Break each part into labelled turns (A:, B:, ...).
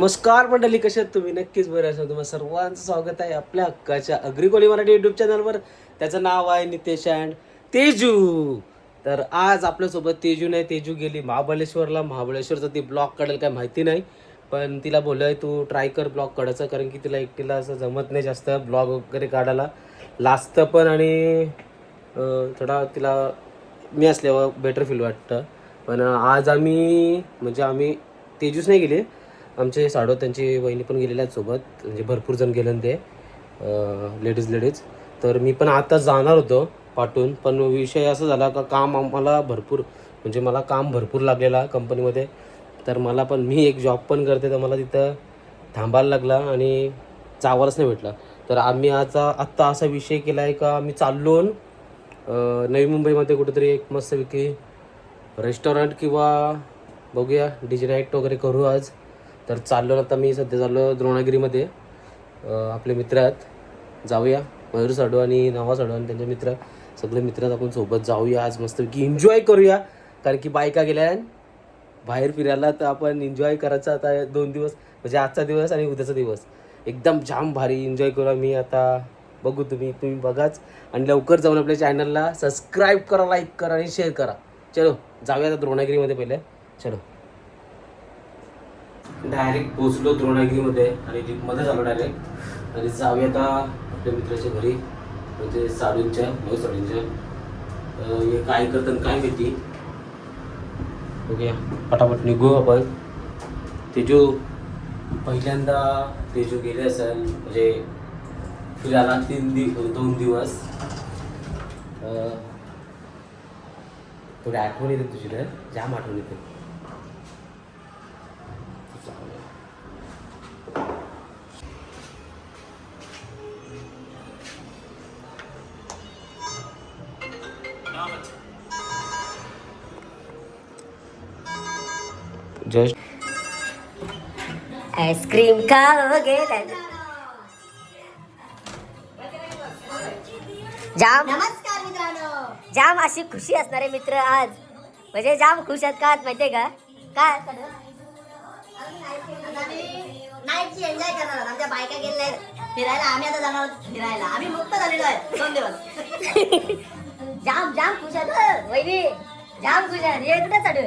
A: नमस्कार मंडळी, कशा आहात तुम्ही? नक्कीच बरं असाल. तुम्हाला सर्वांचं स्वागत आहे आपल्या हक्काच्या अग्रिकोली मराठी यूट्यूब चॅनलवर. त्याचं नाव आहे नितेश अँड तेजू. तर आज आपल्यासोबत तेजू नाही. तेजू गेली महाबळेश्वरला. महाबळेश्वरचा ती ब्लॉग काढेल काय माहिती नाही, पण तिला बोललोय तू ट्राय कर ब्लॉग काढायचं, कारण की तिला एकटीला असं जमत नाही जास्त ब्लॉग वगैरे काढायला, लाजतं पण आणि थोडा तिला मी असल्यावर बेटर फील वाटतं. पण आज आम्ही तेजूच नाही गेले, आमचे साडो त्यांची वहिनी पण गेलेल्या आहेत सोबत, म्हणजे भरपूर जण गेले ते लेडीज. तर मी पण आता जाणार होतो पाठवून, पण विषय असा झाला का काम आम्हाला भरपूर, म्हणजे मला काम भरपूर लागलेला कंपनीमध्ये. तर मी एक जॉब पण करते, तर मला तिथं थांबायला लागला आणि जावंच नाही भेटलं. तर आम्ही आत्ता असा विषय केला आहे का आम्ही चाललो नवी मुंबईमध्ये कुठेतरी एक मस्तपैकी रेस्टॉरंट किंवा बघूया डीजे नाईट वगैरे करू आज. तर चाललो आता मी सध्या चाललो द्रोणागिरीमध्ये. आपले मित्र आहेत, जाऊया. मयूर साडू आणि नवा साडू आणि त्यांचे मित्र, सगळे मित्र आपण सोबत जाऊया आज, मस्तपैकी एन्जॉय करूया. कारण की बायका गेल्या बाहेर फिरायला, तर आपण एन्जॉय करायचा आता 2 दिवस, म्हणजे आजचा दिवस आणि उद्याचा दिवस एकदम जाम भारी एन्जॉय करूया. मी आता बघू, तुम्ही बघाच आणि लवकर जाऊन आपल्या चॅनलला सबस्क्राईब करा, लाईक करा आणि शेअर करा. चलो जाऊया आता द्रोणागिरीमध्ये. पहिले चलो डायरेक्ट पोचलो द्रोणागिरीमध्ये आणि जीपमध्ये झालो डायरेक्ट आणि जाऊया आता आपल्या मित्राच्या घरी, म्हणजे साडूंच्या हे काय करतात काय माहिती. ओके पटापट निघू आपण. तेजू पहिल्यांदा गेले असेल म्हणजे फिरायला 2 दिवस. थोडी आठवण येते तुझी ना, जाम आठवण येते. जस्ट
B: आईस्क्रीम खाओगे जाम.
C: नमस्कार मित्रांनो.
B: जाम अशी खुशी असणारे मित्र आज, म्हणजे जाम खुश आहेत का माहितीये का? काय
C: नाईटची एन्जॉय करणार. आमच्या बायका गेलेल्या आहेत फिरायला, आम्ही आता जाणार आहोत फिरायला. आम्ही मुक्त झालेलो आहे 2 दिवस.
B: जाम जाम खुश आहेत वहिनी, जाम खुश आहेत. हे कुठे चढ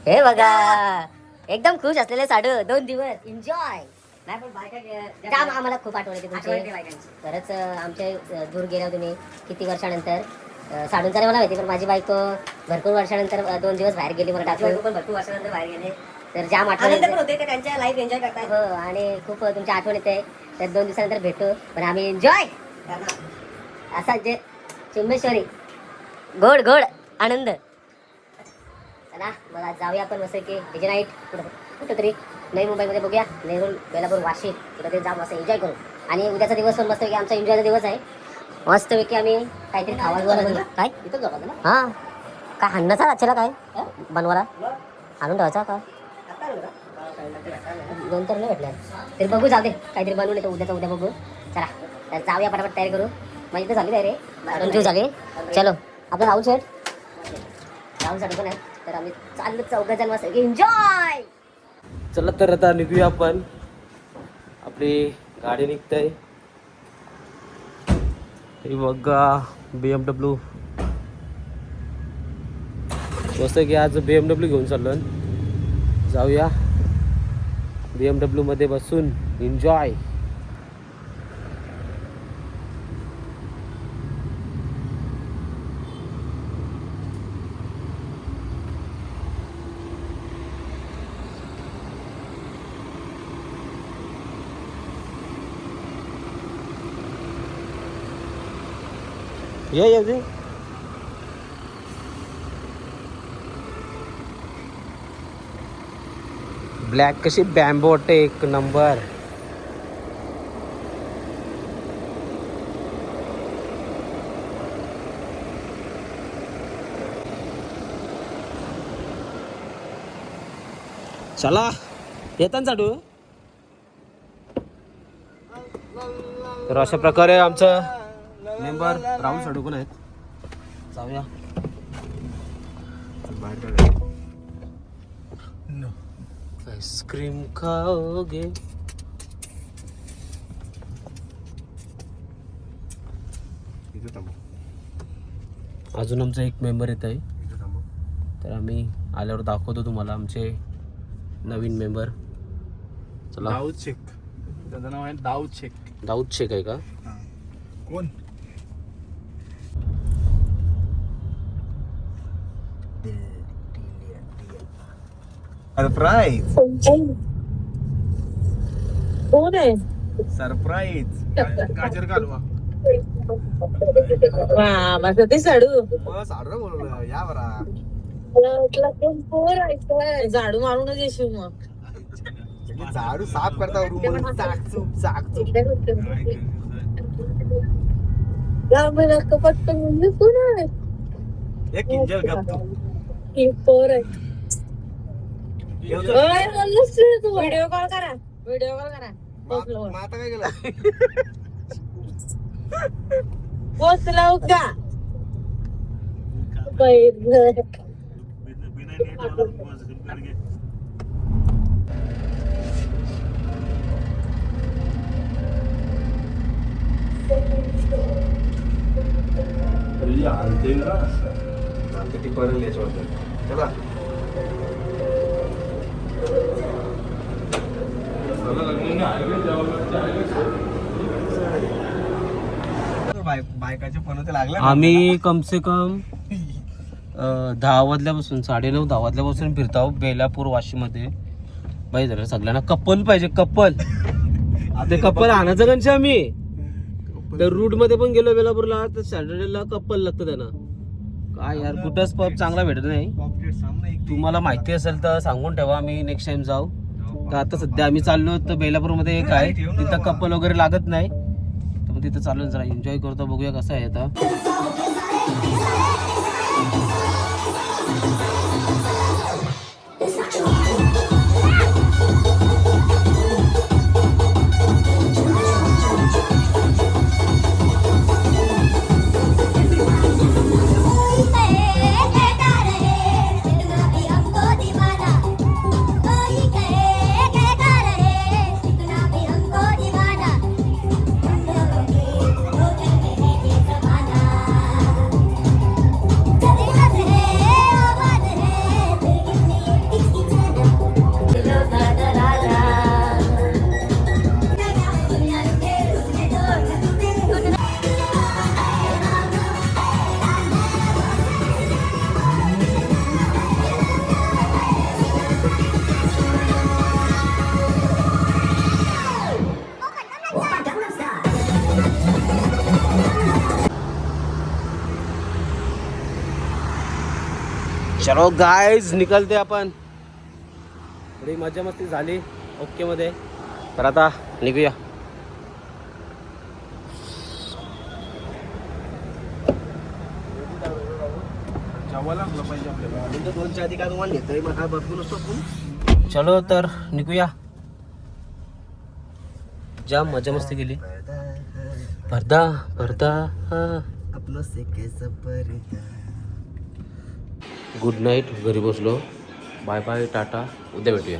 B: हे बघा, एकदम खुश असलेले साडू 2 दिवस एन्जॉय.
C: नाही पण बायका
B: जाम आम्हाला खूप आठवण येते तुमची. खरंच आमच्या दूर गेल्या तुम्ही किती वर्षानंतर. साडूंचा मला माहिती, पण माझी बायको भरपूर वर्षानंतर 2 दिवस बाहेर गेली. मला
C: पण भरपूर वर्षानंतर बाहेर गेले,
B: तर जाम आठवण
C: आनंद पण
B: येते.
C: होते का त्यांच्या लाईफ एन्जॉय करतात.
B: हो, आणि खूप तुमची आठवण येते. तर 2 दिवसानंतर भेटू, पण आम्ही एन्जॉय असा जे चिंबेश्वरी गोड गोड आनंद. चला मला जाऊया आपण मस्त की डीजे नाईट कुठंतरी नवी मुंबईमध्ये बघूया. नेहरू, बेलापूर, वाशी कुठं जाऊन मस्त एन्जॉय करू. आणि उद्याचा दिवस पण मस्तपैकी आमचा एन्जॉयचा दिवस आहे. मस्तपैकी आम्ही काहीतरी खावा काय
C: इथं जाऊ ना.
B: हां, काय हाणण्याचा रातच्याला काय बनवायला आणून ठेवायचा का? 2 तर नाही भेटल्या, तरी बघू, जाऊ दे काहीतरी बनवून येतो उद्याचा उद्या बघू. चला तर जाऊया, पटापट तयारी करू. माझी इथं झाली तयारी, 2 दिवस झाले. चलो आपलं राहुल साठी पण आहे. तर आम्ही चाललो 4 जण मस्त एन्जॉय.
A: चला तर आता निघूया आपण. आपली गाडी निघते. हे बघा BMW. मस्त की आज BMW घेऊन चाललो. जाऊया BMW मध्ये बसून एन्जॉय. ये ब्लॅक कशी बॅम्बो वाटते, एक नंबर. चला येतात चाडू. तर अशा प्रकारे आमचं मेंबर राहुल साडू पण आहेत. जाऊया बाहेर. आइसक्रीम खाओगे? अजून आमचा एक मेंबर येत आहे, तर आम्ही आल्यावर दाखवतो तुम्हाला आमचे नवीन मेंबर. चला.
D: दाऊद शेख, त्याचं नाव आहे दाऊद शेख.
A: दाऊद शेख आहे का?
D: कोण? सरप्राईज
E: कोण आहे?
D: सरप्राईज गाजर कालवा.
E: वा ते साडू
D: बस ऑर्डर बोलवलं या बरा.
E: झाडू मारूनच येशील मग.
D: झाडू साफ करता रूम चाकचूप
E: पटकन म्हणजे कोण आहे?
D: एक किंजल गप्पू.
E: पोर आहे. व्हिडिओ कॉल करा, व्हिडिओ कॉल करा.
D: आता काय केलं?
E: पोचलाव का?
D: ती पडेल याच्यावर. चला बायकाचे पण ते लागले.
A: आम्ही कम से कम 10 वाजल्यापासून 9:30-10 वाजल्यापासून फिरतो बेलापूर वाशीमध्ये. बाई जरा सगळ्यांना कपल पाहिजे, कपल. ते कपल आणायचं कंचे आम्ही तर रूट मध्ये पण गेलो बेलापूरला, तर सॅटर्डेला कपल लागतं त्यांना. काय यार, कुठंच पब चांगला भेटत नाही. तुम्हाला माहिती असेल तर सांगून ठेवा, आम्ही नेक्स्ट टाइम जाऊ. तर आता सध्या आम्ही चाललो तर बेलापूरमध्ये एक आहे, तिथं कपल वगैरे लागत नाही, तर मग तिथं चालून जरा एन्जॉय करतो. बघूया कसं आहे आता. चलो गाइस, निकलते आपण. थोडी मजा मस्ती झाली ओके मध्ये, तर आता निघूया.
D: दोनच्या आधी काय तुम्हाला नेतोय मग काय बघू नसतो आपण.
A: चलो तर निघूया. जाम मजा मस्ती केली. पर्दा पर्दा
D: आपलं से कैसा पर्दा.
A: Good night. घरी बसलो. Bye bye, tata. उद्या भेटूया.